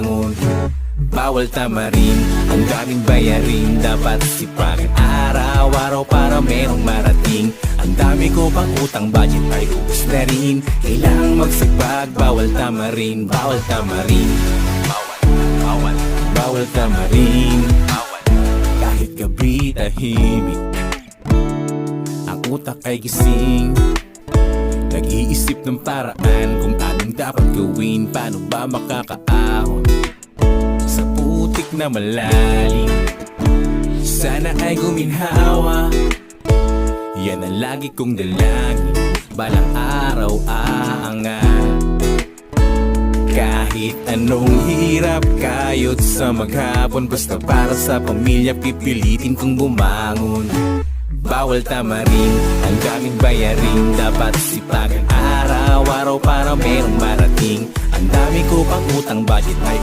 bumangon. Bawal tamarin, ang daming bayarin, dapat sipagan araw-araw para merong marating. Ang dami ko pang utang, budget ay ubus na rin. Kailangang magsipag, bawal tamarin, bawal tamarin. Bawal tamarin. Kahit gabi tahimik, ang utak ay gising. Nag-iisip ng paraan kung anong dapat gawin. Paano ba makakaahon sa putik na malalim? Sana ay guminhawa, yan ang lagi kong dalangin. Balang araw aangat. Kahit anong hirap, kayod sa maghapon, basta para sa pamilya pipilitin kong bumangon. Bawal tamarin, ang daming bayarin, dapat sipagan araw-araw para merong marating. Ang dami ko pang utang, budget ay